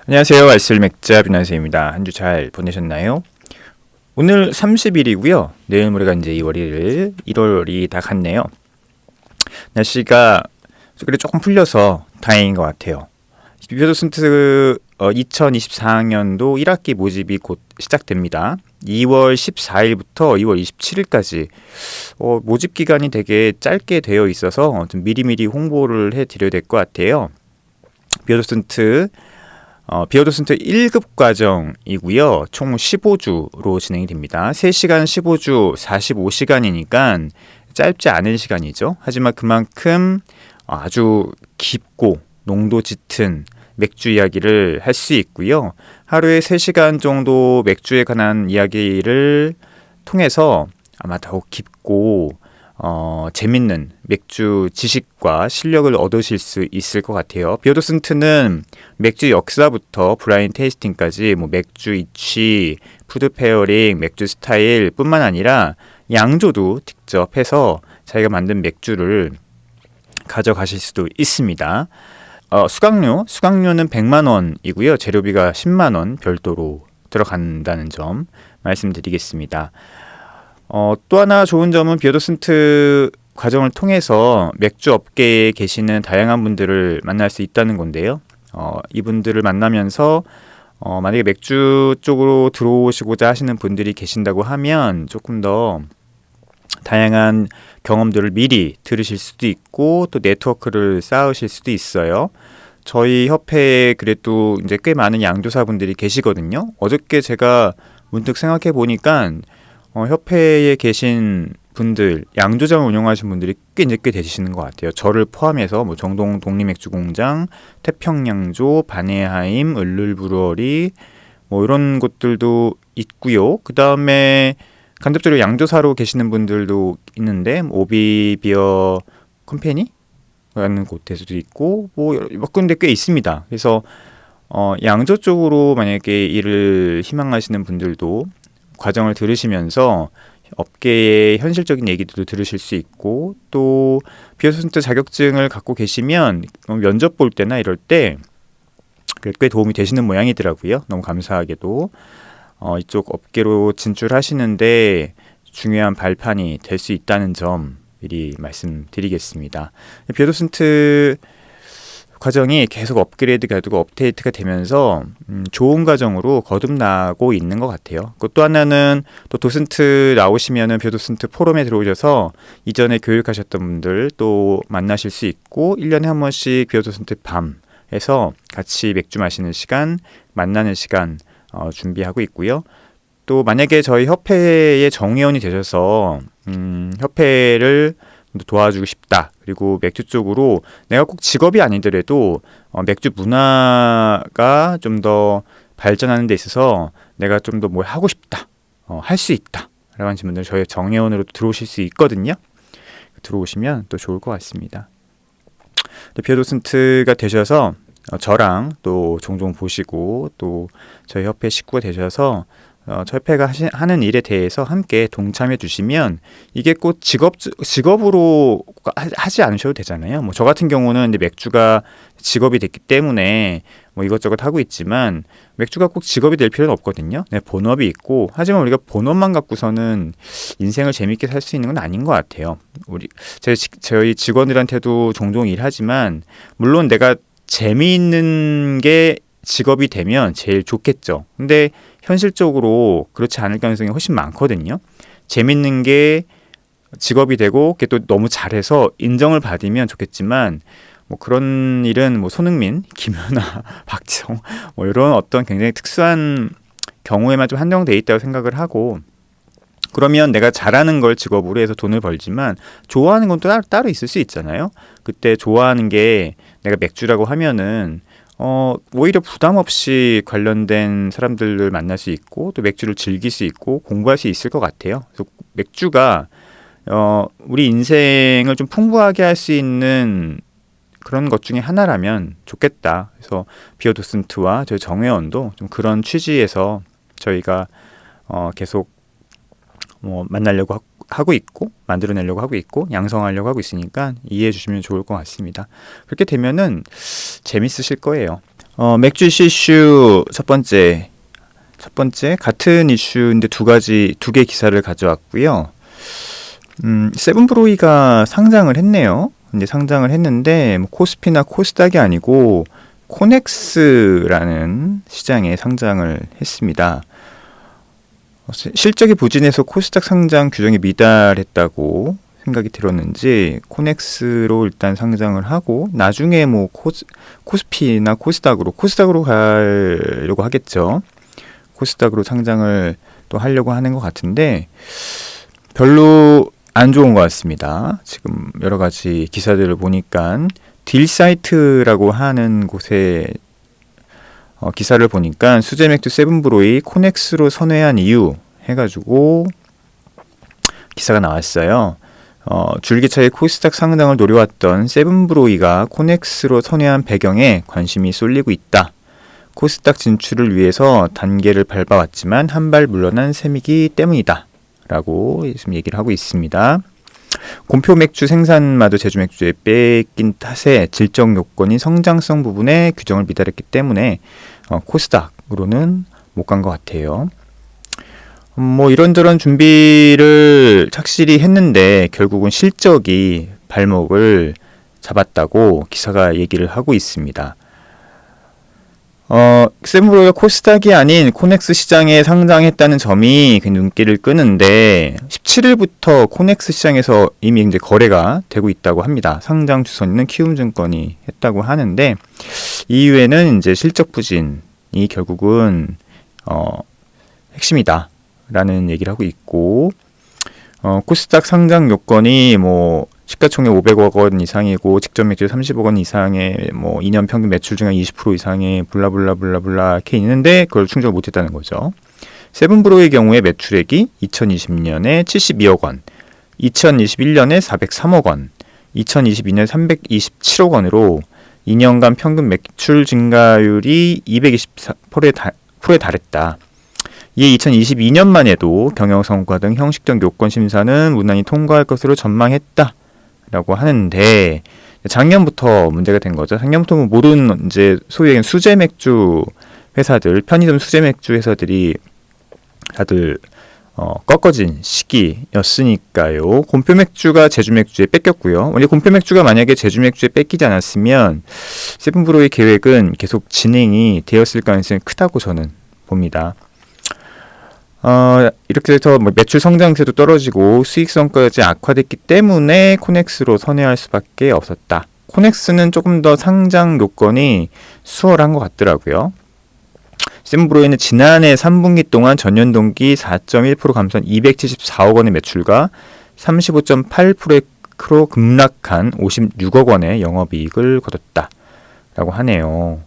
안녕하세요. 알쓸 맥자 뷰나세입니다. 한 주 잘 보내셨나요? 오늘 30일이고요. 내일 모레가 이제 2월 1일, 1월이 다 갔네요. 날씨가 그래 조금 풀려서 다행인 것 같아요. 비교도슨트 2024학년도 1학기 모집이 곧 시작됩니다. 2월 14일부터 2월 27일까지 모집 기간이 되게 짧게 되어 있어서 좀 미리미리 홍보를 해드려야 될 것 같아요. 비교도슨트 1급 과정이고요. 총 15주로 진행이 됩니다. 3시간 15주 45시간이니까 짧지 않은 시간이죠. 하지만 그만큼 아주 깊고 농도 짙은 맥주 이야기를 할 수 있고요. 하루에 3시간 정도 맥주에 관한 이야기를 통해서 아마 더욱 깊고 재밌는 맥주 지식과 실력을 얻으실 수 있을 것 같아요. 비오도슨트는 맥주 역사부터 브라인 테이스팅까지 맥주 이취, 푸드 페어링, 맥주 스타일 뿐만 아니라 양조도 직접 해서 자기가 만든 맥주를 가져가실 수도 있습니다. 수강료는 100만 원이고요. 재료비가 10만 원 별도로 들어간다는 점 말씀드리겠습니다. 또 하나 좋은 점은 비오도슨트 과정을 통해서 맥주 업계에 계시는 다양한 분들을 만날 수 있다는 건데요. 이분들을 만나면서 만약에 맥주 쪽으로 들어오시고자 하시는 분들이 계신다고 하면 조금 더 다양한 경험들을 미리 들으실 수도 있고 또 네트워크를 쌓으실 수도 있어요. 저희 협회에 그래도 이제 꽤 많은 양조사분들이 계시거든요. 어저께 제가 문득 생각해 보니까 협회에 계신 분들, 양조장을 운영하시는 분들이 꽤 되시는 것 같아요. 저를 포함해서 정동 독립맥주공장, 태평양조, 바네하임, 을룰브루어리 이런 곳들도 있고요. 그 다음에 간접적으로 양조사로 계시는 분들도 있는데 오비비어 컴퍼니라는 곳에서도 있고 몇 군데 꽤 있습니다. 그래서 양조 쪽으로 만약에 일을 희망하시는 분들도 과정을 들으시면서 업계의 현실적인 얘기들도 들으실 수 있고 또 비오도슨트 자격증을 갖고 계시면 면접 볼 때나 이럴 때 꽤 도움이 되시는 모양이더라고요. 너무 감사하게도 이쪽 업계로 진출하시는데 중요한 발판이 될 수 있다는 점 미리 말씀드리겠습니다. 비오도슨트 과정이 계속 업그레이드가 되고 업데이트가 되면서 좋은 과정으로 거듭나고 있는 것 같아요. 또 하나는 또 도슨트 나오시면은 비오도슨트 포럼에 들어오셔서 이전에 교육하셨던 분들 또 만나실 수 있고 1년에 한 번씩 비오도슨트 밤에서 같이 맥주 마시는 시간, 만나는 시간 준비하고 있고요. 또 만약에 저희 협회의 정회원이 되셔서 협회를 도와주고 싶다. 그리고 맥주 쪽으로 내가 꼭 직업이 아니더라도 맥주 문화가 좀 더 발전하는 데 있어서 내가 좀 더 뭘 하고 싶다. 할 수 있다. 라고 하신 분들 저희 정회원으로 들어오실 수 있거든요. 들어오시면 또 좋을 것 같습니다. 비오도슨트가 되셔서 저랑 또 종종 보시고 또 저희 협회 식구가 되셔서 저희 협회가 하는 일에 대해서 함께 동참해 주시면 이게 꼭 직업으로 하지 않으셔도 되잖아요. 저 같은 경우는 이제 맥주가 직업이 됐기 때문에 이것저것 하고 있지만 맥주가 꼭 직업이 될 필요는 없거든요. 네, 본업이 있고 하지만 우리가 본업만 갖고서는 인생을 재밌게 살 수 있는 건 아닌 것 같아요. 저희 직원들한테도 종종 일하지만 물론 내가 재미있는 게 직업이 되면 제일 좋겠죠. 근데 현실적으로 그렇지 않을 가능성이 훨씬 많거든요. 재밌는 게 직업이 되고 그게 또 너무 잘해서 인정을 받으면 좋겠지만 그런 일은 손흥민, 김연아, 박지성 이런 어떤 굉장히 특수한 경우에만 좀 한정돼 있다고 생각을 하고 그러면 내가 잘하는 걸 직업으로 해서 돈을 벌지만 좋아하는 건 또 따로 있을 수 있잖아요. 그때 좋아하는 게 내가 맥주라고 하면은 오히려 부담 없이 관련된 사람들을 만날 수 있고 또 맥주를 즐길 수 있고 공부할 수 있을 것 같아요. 그래서 맥주가 우리 인생을 좀 풍부하게 할 수 있는 그런 것 중에 하나라면 좋겠다. 그래서 비오도슨트와 저희 정회원도 좀 그런 취지에서 저희가 계속 만나려고 하고 있고 만들어내려고 하고 있고 양성하려고 하고 있으니까 이해해 주시면 좋을 것 같습니다. 그렇게 되면은 재밌으실 거예요. 맥주 이슈 첫 번째 같은 이슈인데 두 개 기사를 가져왔고요. 세븐브로이가 상장을 했네요. 이제 상장을 했는데 뭐 코스피나 코스닥이 아니고 코넥스라는 시장에 상장을 했습니다. 실적이 부진해서 코스닥 상장 규정이 미달했다고 생각이 들었는지 코넥스로 일단 상장을 하고 나중에 뭐 코스피나 코스닥으로 가려고 하겠죠. 코스닥으로 상장을 또 하려고 하는 것 같은데 별로 안 좋은 것 같습니다. 지금 여러 가지 기사들을 보니까 딜사이트라고 하는 곳에 기사를 보니까 수제맥주 세븐브로이 코넥스로 선회한 이유 해가지고 기사가 나왔어요. 줄기차게 코스닥 상장을 노려왔던 세븐브로이가 코넥스로 선회한 배경에 관심이 쏠리고 있다. 코스닥 진출을 위해서 단계를 밟아왔지만 한 발 물러난 셈이기 때문이다. 라고 지금 얘기를 하고 있습니다. 곰표 맥주 생산마저 제주 맥주에 뺏긴 탓에 질적 요건인 성장성 부분에 규정을 미달했기 때문에 코스닥으로는 못 간 것 같아요. 뭐 이런저런 준비를 착실히 했는데 결국은 실적이 발목을 잡았다고 기사가 얘기를 하고 있습니다. 세븐브로이가 코스닥이 아닌 코넥스 시장에 상장했다는 점이 눈길을 끄는데 17일부터 코넥스 시장에서 이미 이제 거래가 되고 있다고 합니다. 상장 주선인은 키움증권이 했다고 하는데 이후에는 이제 실적 부진이 결국은 핵심이다라는 얘기를 하고 있고 코스닥 상장 요건이 뭐 시가총액 500억 원 이상이고 직접 매출 30억 원 이상의 뭐 2년 평균 매출 중에 20% 이상의 블라블라블라블라 이렇게 있는데 그걸 충족을 못했다는 거죠. 세븐브로의 경우에 매출액이 2020년에 72억 원, 2021년에 403억 원, 2022년에 327억 원으로 2년간 평균 매출 증가율이 224%에 달했다. 이에 2022년만 해도 경영성과 등 형식적 요건 심사는 무난히 통과할 것으로 전망했다. 라고 하는데 작년부터 문제가 된 거죠. 작년부터 모든 이제 소위 얘기하는 수제 맥주 회사들, 편의점 수제 맥주 회사들이 다들 꺾어진 시기였으니까요. 곰표 맥주가 제주 맥주에 뺏겼고요. 원래 곰표 맥주가 만약에 제주 맥주에 뺏기지 않았으면 세븐브로의 계획은 계속 진행이 되었을 가능성이 크다고 저는 봅니다. 이렇게 해서 매출 성장세도 떨어지고 수익성까지 악화됐기 때문에 코넥스로 선회할 수밖에 없었다. 코넥스는 조금 더 상장 요건이 수월한 것 같더라고요. 세븐브로이는 지난해 3분기 동안 전년 동기 4.1% 감소한 274억 원의 매출과 35.8% 급락한 56억 원의 영업이익을 거뒀다. 라고 하네요.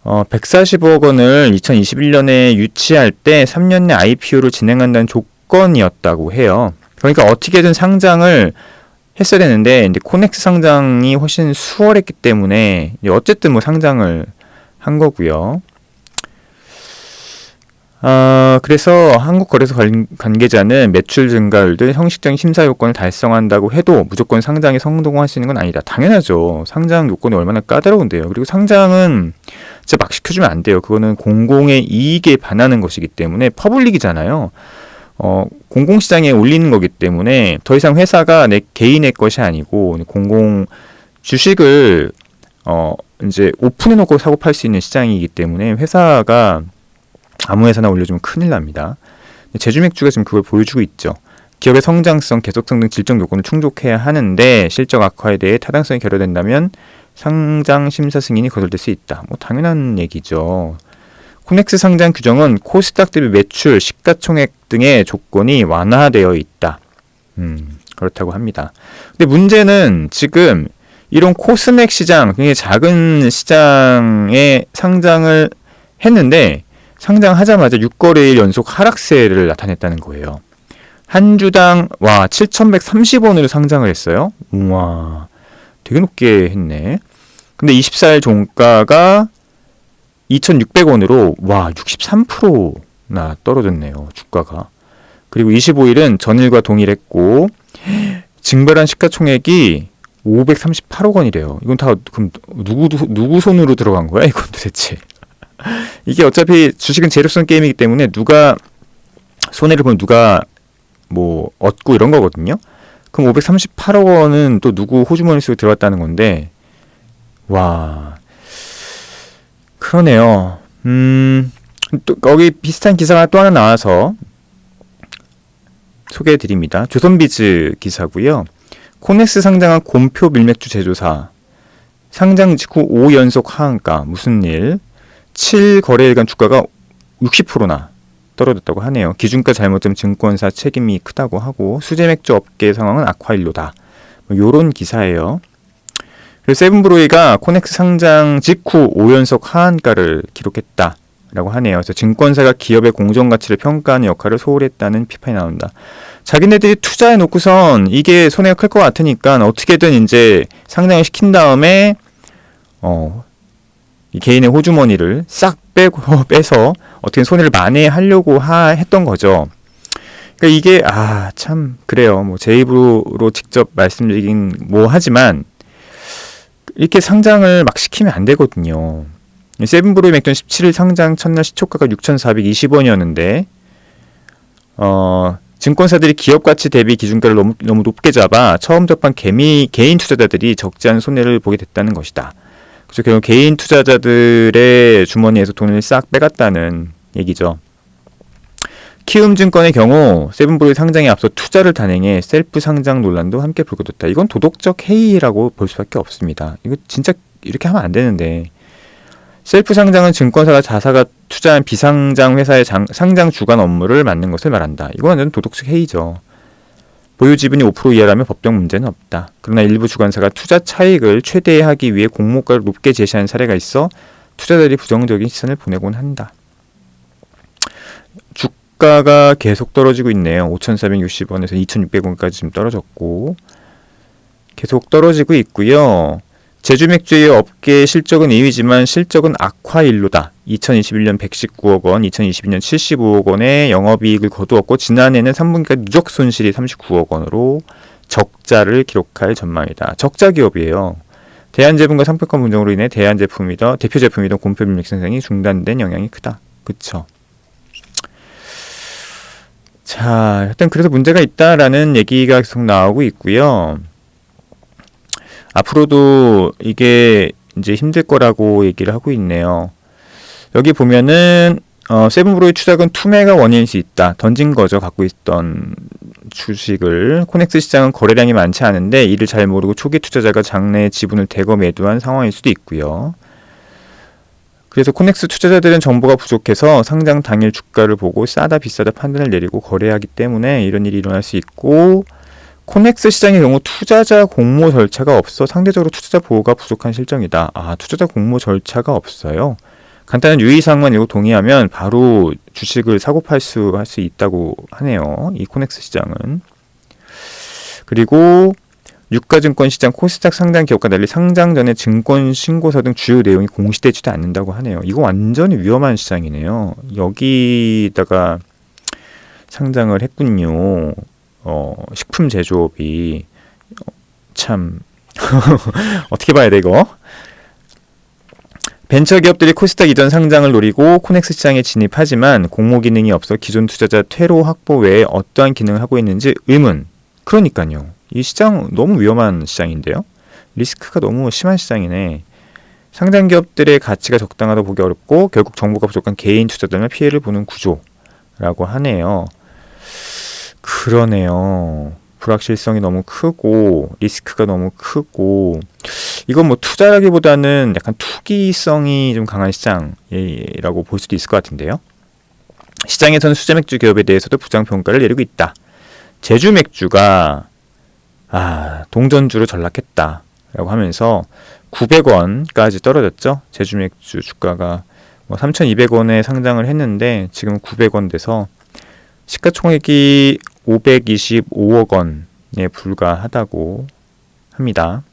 140억 원을 2021년에 유치할 때 3년 내 IPO를 진행한다는 조건이었다고 해요. 그러니까 어떻게든 상장을 했어야 되는데 이제 코넥스 상장이 훨씬 수월했기 때문에 어쨌든 뭐 상장을 한 거고요. 그래서 한국거래소 관계자는 매출 증가율 등 형식적인 심사 요건을 달성한다고 해도 무조건 상장에 성공할 수 있는 건 아니다. 당연하죠. 상장 요건이 얼마나 까다로운데요. 그리고 상장은 진짜 막 시켜주면 안 돼요. 그거는 공공의 이익에 반하는 것이기 때문에 퍼블릭이잖아요. 공공시장에 올리는 거기 때문에 더 이상 회사가 내 개인의 것이 아니고 공공 주식을 이제 오픈해놓고 사고 팔 수 있는 시장이기 때문에 회사가 아무 회사나 올려주면 큰일 납니다. 제주맥주가 지금 그걸 보여주고 있죠. 기업의 성장성, 계속성 등 질적 요건을 충족해야 하는데 실적 악화에 대해 타당성이 결여된다면 상장 심사 승인이 거절될 수 있다. 뭐 당연한 얘기죠. 코넥스 상장 규정은 코스닥 대비 매출, 시가총액 등의 조건이 완화되어 있다. 그렇다고 합니다. 근데 문제는 지금 이런 코스맥 시장, 굉장히 작은 시장에 상장을 했는데 상장하자마자 6거래일 연속 하락세를 나타냈다는 거예요. 한 주당 7,130원으로 상장을 했어요. 우와, 되게 높게 했네. 근데 24일 종가가 2,600원으로 63%나 떨어졌네요. 주가가. 그리고 25일은 전일과 동일했고 증발한 시가총액이 538억 원이래요. 이건 다 그럼 누구 손으로 들어간 거야? 이건 도대체. 이게 어차피 주식은 재료성 게임이기 때문에 누가 손해를 보면 누가 뭐 얻고 이런 거거든요. 그럼 538억 원은 또 누구 호주머니 속에 들어갔다는 건데, 와, 그러네요. 또 거기 비슷한 기사가 또 하나 나와서 소개해드립니다. 조선비즈 기사고요. 코넥스 상장한 곰표 밀맥주 제조사 상장 직후 5연속 하한가. 무슨 일? 7거래일간 주가가 60%나 떨어졌다고 하네요. 기준가 잘못되면 증권사 책임이 크다고 하고 수제맥주 업계 상황은 악화일로다. 뭐 요런 기사예요. 그래서 세븐브로이가 코넥스 상장 직후 5연속 하한가를 기록했다라고 하네요. 그래서 증권사가 기업의 공정가치를 평가하는 역할을 소홀히 했다는 비판이 나온다. 자기네들이 투자해놓고선 이게 손해가 클 것 같으니까 어떻게든 이제 상장을 시킨 다음에 이 개인의 호주머니를 싹 빼서 어떻게 손해를 만회하려고 했던 거죠. 그러니까 이게 참 그래요. 뭐 제 입으로 직접 말씀드리긴 뭐 하지만 이렇게 상장을 막 시키면 안 되거든요. 세븐브로이 맥주는 17일 상장 첫날 시초가가 6,420원이었는데 증권사들이 기업 가치 대비 기준가를 너무 높게 잡아 처음 접한 개인 투자자들이 적지 않은 손해를 보게 됐다는 것이다. 그래서 결국 개인 투자자들의 주머니에서 돈을 싹 빼갔다는 얘기죠. 키움증권의 경우 세븐브로이 상장에 앞서 투자를 단행해 셀프 상장 논란도 함께 불거졌다. 이건 도덕적 해이라고 볼 수밖에 없습니다. 이거 진짜 이렇게 하면 안 되는데, 셀프 상장은 증권사가 자사가 투자한 비상장 회사의 상장 주관 업무를 맡는 것을 말한다. 이건 완전 도덕적 해이죠. 보유 지분이 5% 이하라면 법적 문제는 없다. 그러나 일부 주관사가 투자 차익을 최대화하기 위해 공모가를 높게 제시하는 사례가 있어 투자자들이 부정적인 시선을 보내곤 한다. 주가가 계속 떨어지고 있네요. 5,460원에서 2,600원까지 지금 떨어졌고 계속 떨어지고 있고요. 제주맥주의 업계 실적은 2위지만 실적은 악화일로다. 2021년 119억 원, 2022년 75억 원의 영업이익을 거두었고 지난해는 3분기까지 누적 손실이 39억 원으로 적자를 기록할 전망이다. 적자 기업이에요. 대한제품과 상표권 분쟁으로 인해 대표 제품이던 곰표 밀맥 생산이 중단된 영향이 크다. 그쵸? 자, 일단 그래서 문제가 있다라는 얘기가 계속 나오고 있고요. 앞으로도 이게 이제 힘들 거라고 얘기를 하고 있네요. 여기 보면은 세븐브로이 추락은 투매가 원인일 수 있다. 던진 거죠. 갖고 있던 주식을. 코넥스 시장은 거래량이 많지 않은데 이를 잘 모르고 초기 투자자가 장래에 지분을 대거 매도한 상황일 수도 있고요. 그래서 코넥스 투자자들은 정보가 부족해서 상장 당일 주가를 보고 싸다 비싸다 판단을 내리고 거래하기 때문에 이런 일이 일어날 수 있고, 코넥스 시장의 경우 투자자 공모 절차가 없어 상대적으로 투자자 보호가 부족한 실정이다. 투자자 공모 절차가 없어요. 간단한 유의사항만 읽고 동의하면 바로 주식을 사고팔수 할 수 있다고 하네요. 이 코넥스 시장은. 그리고 유가증권 시장 코스닥 상장 기업과 달리 상장 전에 증권 신고서 등 주요 내용이 공시되지도 않는다고 하네요. 이거 완전히 위험한 시장이네요. 여기다가 상장을 했군요. 식품 제조업이 참 어떻게 봐야 돼 이거? 벤처기업들이 코스닥 이전 상장을 노리고 코넥스 시장에 진입하지만 공모 기능이 없어 기존 투자자 퇴로 확보 외에 어떠한 기능을 하고 있는지 의문. 그러니까요. 이 시장 너무 위험한 시장인데요. 리스크가 너무 심한 시장이네. 상장 기업들의 가치가 적당하다 보기 어렵고 결국 정보가 부족한 개인 투자자만 피해를 보는 구조라고 하네요. 그러네요. 불확실성이 너무 크고 리스크가 너무 크고, 이건 뭐 투자라기보다는 약간 투기성이 좀 강한 시장이라고 볼 수도 있을 것 같은데요. 시장에서는 수제맥주 기업에 대해서도 부정평가를 내리고 있다. 제주맥주가 동전주로 전락했다라고 하면서 900원까지 떨어졌죠. 제주맥주 주가가 3,200원에 상장을 했는데 지금 900원 돼서 시가총액이 525억 원에 불과하다고 합니다.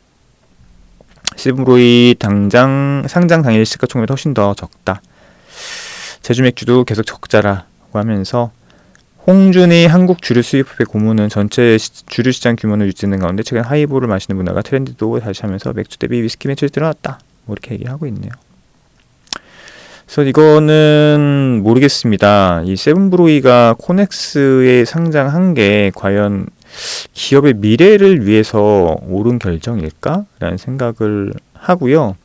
세븐브로이 상장 당일 시가총액이 훨씬 더 적다. 제주맥주도 계속 적자라고 하면서 홍준이 한국 주류 수입업의 고문은 전체 주류 시장 규모는 유지되는 가운데 최근 하이볼을 마시는 문화가 트렌드도 다시 하면서 맥주 대비 위스키 매출이 늘어났다. 뭐 이렇게 얘기하고 있네요. 그래서 이거는 모르겠습니다. 이 세븐브루이가 코넥스에 상장한 게 과연 기업의 미래를 위해서 옳은 결정일까라는 생각을 하고요.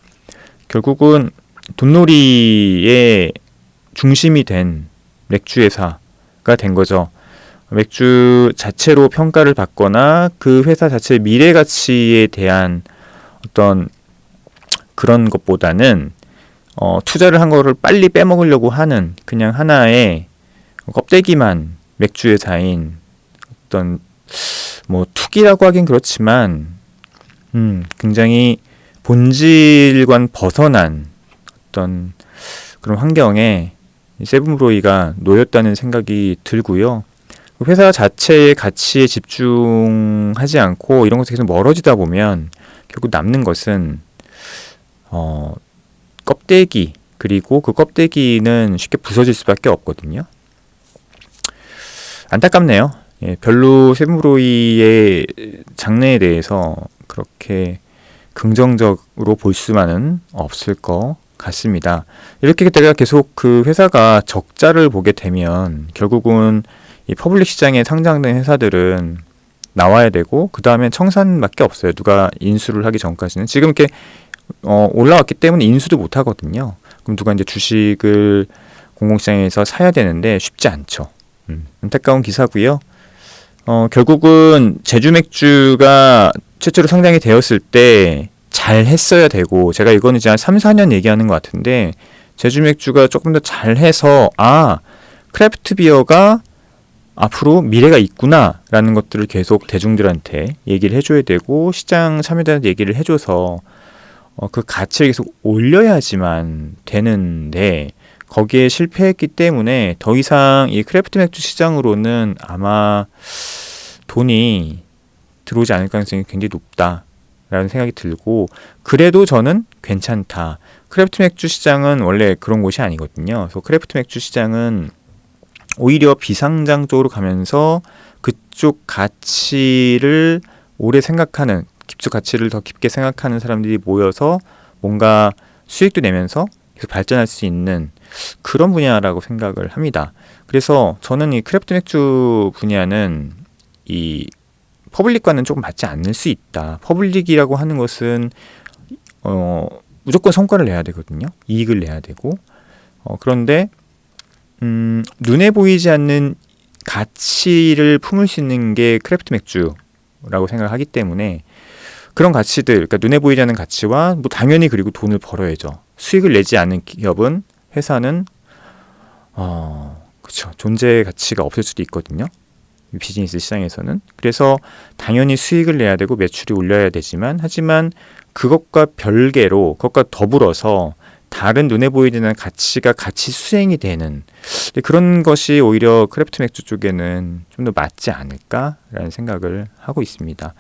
결국은 돈놀이의 중심이 된 맥주 회사가 된 거죠. 맥주 자체로 평가를 받거나 그 회사 자체의 미래 가치에 대한 어떤 그런 것보다는 투자를 한 거를 빨리 빼먹으려고 하는 그냥 하나의 껍데기만 맥주 회사인 어떤 뭐 투기라고 하긴 그렇지만 굉장히 본질과는 벗어난 어떤 그런 환경에 세븐브로이가 놓였다는 생각이 들고요. 회사 자체의 가치에 집중하지 않고 이런 것에서 계속 멀어지다 보면 결국 남는 것은 껍데기, 그리고 그 껍데기는 쉽게 부서질 수밖에 없거든요. 안타깝네요. 예, 별로 세븐브로이의 장래에 대해서 그렇게 긍정적으로 볼 수만은 없을 것 같습니다. 이렇게 내가 계속 그 회사가 적자를 보게 되면 결국은 이 퍼블릭 시장에 상장된 회사들은 나와야 되고 그 다음에 청산밖에 없어요. 누가 인수를 하기 전까지는. 지금 이렇게 올라왔기 때문에 인수도 못 하거든요. 그럼 누가 이제 주식을 공공시장에서 사야 되는데 쉽지 않죠. 안타까운 기사고요. 결국은 제주 맥주가 최초로 상장이 되었을 때 잘 했어야 되고, 제가 이거는 이제 한 3, 4년 얘기하는 것 같은데, 제주 맥주가 조금 더 잘해서 크래프트 비어가 앞으로 미래가 있구나 라는 것들을 계속 대중들한테 얘기를 해줘야 되고, 시장 참여자한테 얘기를 해줘서 그 가치를 계속 올려야지만 되는데, 거기에 실패했기 때문에 더 이상 이 크래프트 맥주 시장으로는 아마 돈이 들어오지 않을 가능성이 굉장히 높다라는 생각이 들고, 그래도 저는 괜찮다. 크래프트 맥주 시장은 원래 그런 곳이 아니거든요. 그래서 크래프트 맥주 시장은 오히려 비상장 쪽으로 가면서 그쪽 가치를 오래 생각하는, 그쪽 가치를 더 깊게 생각하는 사람들이 모여서 뭔가 수익도 내면서 계속 발전할 수 있는 그런 분야라고 생각을 합니다. 그래서 저는 이 크래프트 맥주 분야는 이 퍼블릭과는 조금 맞지 않을 수 있다. 퍼블릭이라고 하는 것은 무조건 성과를 내야 되거든요. 이익을 내야 되고 그런데 눈에 보이지 않는 가치를 품을 수 있는 게 크래프트 맥주라고 생각을 하기 때문에 그런 가치들, 그러니까 눈에 보이지 않는 가치와 뭐 당연히 그리고 돈을 벌어야죠. 수익을 내지 않는 기업은, 회사는 그렇죠. 존재 가치가 없을 수도 있거든요. 비즈니스 시장에서는. 그래서 당연히 수익을 내야 되고 매출이 올려야 되지만, 하지만 그것과 별개로, 그것과 더불어서 다른 눈에 보이지 않는 가치가 같이 수행이 되는 그런 것이 오히려 크래프트 맥주 쪽에는 좀 더 맞지 않을까라는 생각을 하고 있습니다.